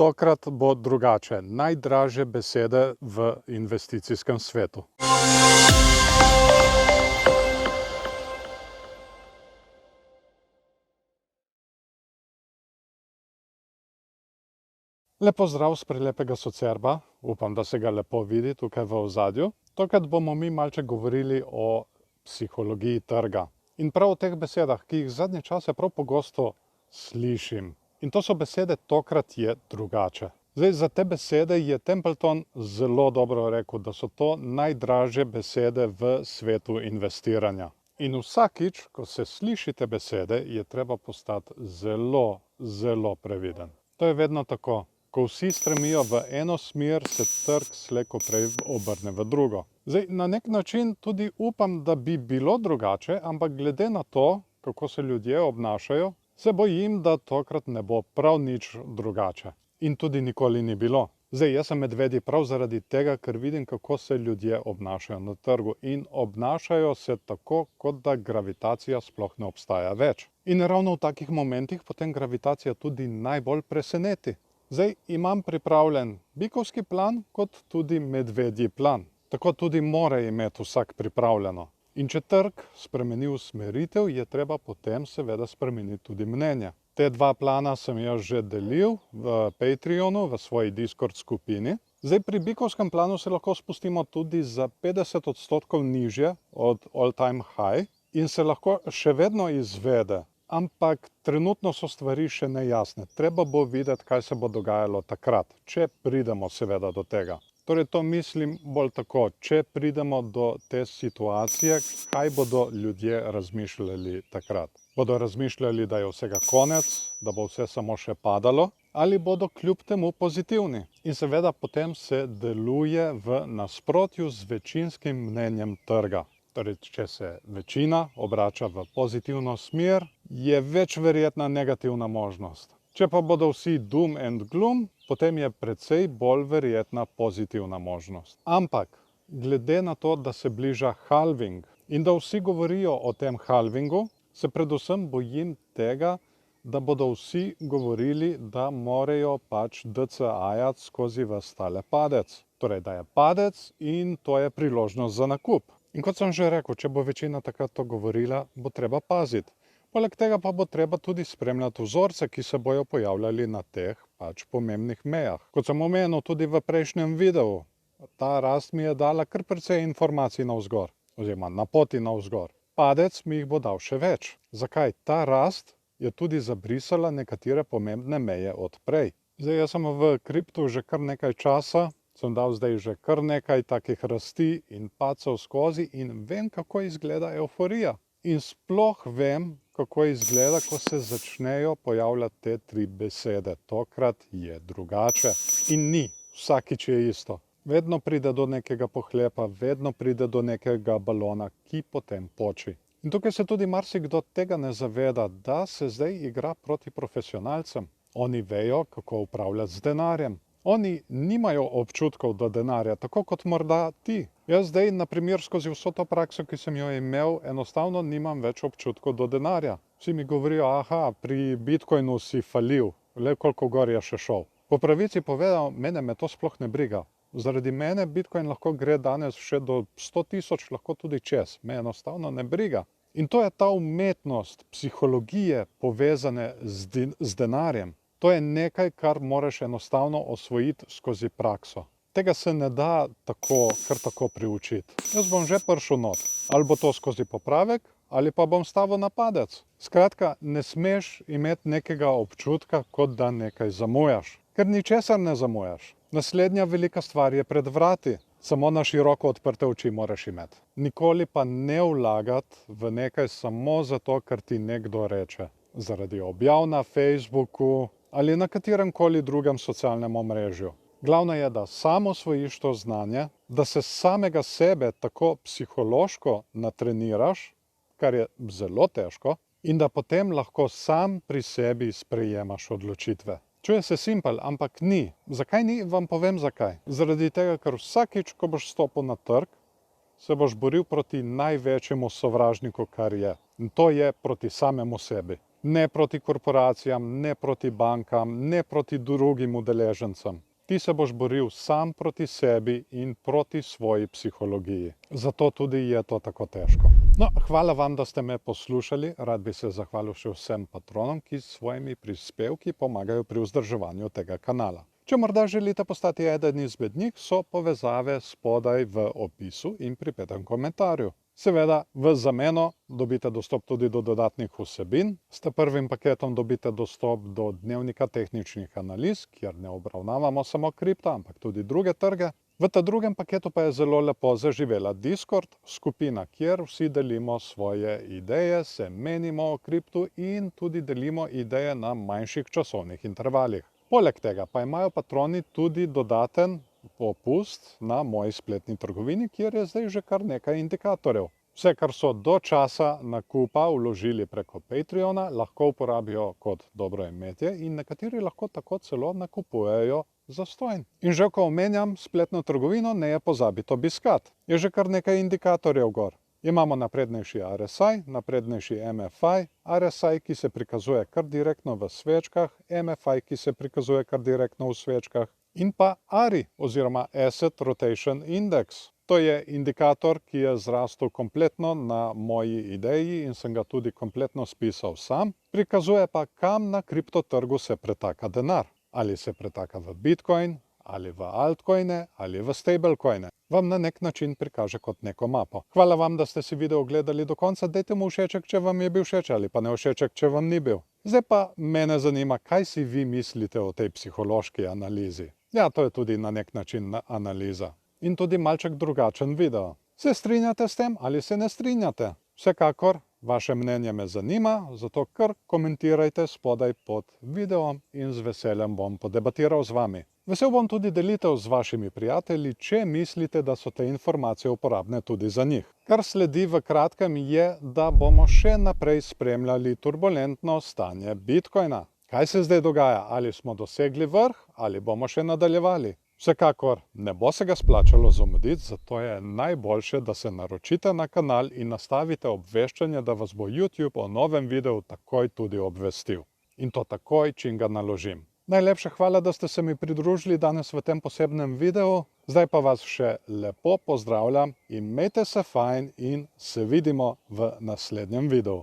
Tokrat bo drugače. Najdražje besede v investicijskem svetu. Lepo zdrav s prelepega Socerba. Upam, da se ga lepo vidi tukaj v ozadju. Tokrat bomo mi malce govorili o psihologiji trga. In prav o teh besedah, ki jih zadnje čase prav pogosto slišim. In to so besede "tokrat je drugače". Zdaj, za te besede je Templeton zelo dobro rekel, da so to najdražje besede v svetu investiranja. In vsakič, ko se sliši te besede, je treba postati zelo, zelo previden. To je vedno tako. Ko vsi stremijo v eno smer, se trg slej ko prej obrne v drugo. Zdaj, na nek način tudi upam, da bi bilo drugače, ampak glede na to, kako se ljudje obnašajo, se bojim, da tokrat ne bo prav nič drugače. In tudi nikoli ni bilo. Zdaj, jaz sem medvedji prav zaradi tega, ker vidim, kako se ljudje obnašajo na trgu. In obnašajo se tako, kot da gravitacija sploh ne obstaja več. In ravno v takih momentih potem gravitacija tudi najbolj preseneti. Zdaj, imam pripravljen bikovski plan, kot tudi medvedji plan. Tako tudi mora imeti vsak pripravljeno. In če trg spremeni usmeritev, je treba potem seveda spremeniti tudi mnenje. Te dva plana sem jaz že delil v Patreonu, v svoji Discord skupini. Zdaj, pri bikovskem planu se lahko spustimo tudi za 50% nižje od all time high in se lahko še vedno izvede. Ampak trenutno so stvari še nejasne. Treba bo videti, kaj se bo dogajalo takrat, če pridemo seveda do tega. Torej, to mislim bolj tako, če pridemo do te situacije, kaj bodo ljudje razmišljali takrat. Bodo razmišljali, da je vsega konec, da bo vse samo še padalo, ali bodo kljub temu pozitivni. In seveda potem se deluje v nasprotju z večinskim mnenjem trga. Torej, če se večina obrača v pozitivno smer, je več verjetna negativna možnost. Če pa bodo vsi doom and gloom, potem je precej bolj verjetna pozitivna možnost. Ampak, glede na to, da se bliža halving in da vsi govorijo o tem halvingu, se predvsem bojim tega, da bodo vsi govorili, da morajo pač DCA-jati skozi ves tale padec. Torej, da je padec in to je priložnost za nakup. In kot sem že rekel, če bo večina takrat to govorila, bo treba paziti. Poleg tega pa bo treba tudi spremljati vzorce, ki se bojo pojavljali na teh pač pomembnih mejah. Kot sem omenil tudi v prejšnjem videu, ta rast mi je dala kar precej informacij navzgor, oziroma na poti navzgor. Padec mi jih bo dal še več. Zakaj? Ta rast je tudi zabrisala nekatere pomembne meje od prej. Zdaj, jaz sem v kriptu že kar nekaj časa, sem dal zdaj že kar nekaj takih rasti in padcev skozi in vem, kako izgleda evforija. In sploh vem, kako izgleda, ko se začnejo pojavljati te tri besede. Tokrat je drugače. In ni. Vsakič je isto. Vedno pride do nekega pohlepa, vedno pride do nekega balona, ki potem poči. In tukaj se tudi marsikdo tega ne zaveda, da se zdaj igra proti profesionalcem. Oni vejo, kako upravljati z denarjem. Oni nimajo občutkov do denarja, tako kot morda ti. Jaz zdaj, na primer, skozi vso to prakso, ki sem jo imel, enostavno nimam več občutkov do denarja. Vsi mi govorijo, aha, pri Bitcoinu si falil, le koliko gor je še šel. Po pravici povedal, mene me to sploh ne briga. Zaradi mene Bitcoin lahko gre danes še do 100.000, lahko tudi čez. Me enostavno ne briga. In to je ta umetnost psihologije povezane z denarjem. To je nekaj, kar moraš enostavno osvojiti skozi prakso. Tega se ne da kar tako priučiti. Jaz bom že prišel not. Ali bo to skozi popravek, ali pa bom stavil na padec. Skratka, ne smeš imeti nekega občutka, kot da nekaj zamujaš. Ker ničesar ne zamujaš. Naslednja velika stvar je pred vrati. Samo na široko odprte oči moraš imeti. Nikoli pa ne vlagati v nekaj samo zato, ker ti nekdo reče. Zaradi objav na Facebooku ali na katerem koli drugem socialnem omrežju. Glavno je, da sam osvojiš to znanje, da se samega sebe tako psihološko natreniraš, kar je zelo težko, in da potem lahko sam pri sebi sprejemaš odločitve. Čuje se simpel, ampak ni. Zakaj ni? Vam povem zakaj. Zaradi tega, ker vsakič, ko boš stopil na trg, se boš boril proti največjemu sovražniku, kar je. In to je proti samemu sebi. Ne proti korporacijam, ne proti bankam, ne proti drugim udeležencem. Ti se boš boril sam proti sebi in proti svoji psihologiji. Zato tudi je to tako težko. No, hvala vam, da ste me poslušali. Rad bi se zahvalil še vsem patronom, ki s svojimi prispevki pomagajo pri vzdrževanju tega kanala. Če morda želite postati eden izmed njih, so povezave spodaj v opisu in pripetem komentarju. Seveda, v zameno dobite dostop tudi do dodatnih vsebin. S prvim paketom dobite dostop do dnevnika tehničnih analiz, kjer ne obravnavamo samo kripta, ampak tudi druge trge. V ta drugem paketu pa je zelo lepo zaživela Discord, skupina, kjer vsi delimo svoje ideje, se menimo o kriptu in tudi delimo ideje na manjših časovnih intervalih. Poleg tega pa imajo patroni tudi dodaten popust na moji spletni trgovini, kjer je zdaj že kar nekaj indikatorjev. Vse, kar so do časa nakupa vložili preko Patreona, lahko uporabijo kot dobroimetje in nekateri lahko tako celo nakupujejo zastonj. In že ko omenjam spletno trgovino, ne je pozabiti obiskat. Je že kar nekaj indikatorjev gor. Imamo naprednejši RSI, naprednejši MFI, RSI, ki se prikazuje kar direktno v svečkah, MFI, ki se prikazuje kar direktno v svečkah, in pa ARI oziroma Asset Rotation Index. To je indikator, ki je zrastel kompletno na moji ideji in sem ga tudi kompletno spisal sam. Prikazuje pa, kam na kriptotrgu se pretaka denar. Ali se pretaka v Bitcoin, ali v altcoine, ali v stablecoine. Vam na nek način prikaže kot neko mapo. Hvala vam, da ste si video ogledali do konca. Dajte mu všeček, če vam je bil všeč, ali pa ne všeček, če vam ni bil. Zdaj pa mene zanima, kaj si vi mislite o tej psihološki analizi. Ja, to je tudi na nek način analiza. In tudi malček drugačen video. Se strinjate s tem ali se ne strinjate? Vsekakor, vaše mnenje me zanima, zato kar komentirajte spodaj pod videom in z veseljem bom podebatiral z vami. Vesel bom tudi delitev z vašimi prijatelji, če mislite, da so te informacije uporabne tudi za njih. Kar sledi v kratkem je, da bomo še naprej spremljali turbulentno stanje Bitcoina. Kaj se zdaj dogaja? Ali smo dosegli vrh ali bomo še nadaljevali? Vsekakor ne bo se ga splačalo zamuditi, zato je najboljše, da se naročite na kanal in nastavite obveščanje, da vas bo YouTube o novem videu takoj tudi obvestil. In to takoj, čim ga naložim. Najlepša hvala, da ste se mi pridružili danes v tem posebnem videu. Zdaj pa vas še lepo pozdravljam in imejte se fajn in se vidimo v naslednjem videu.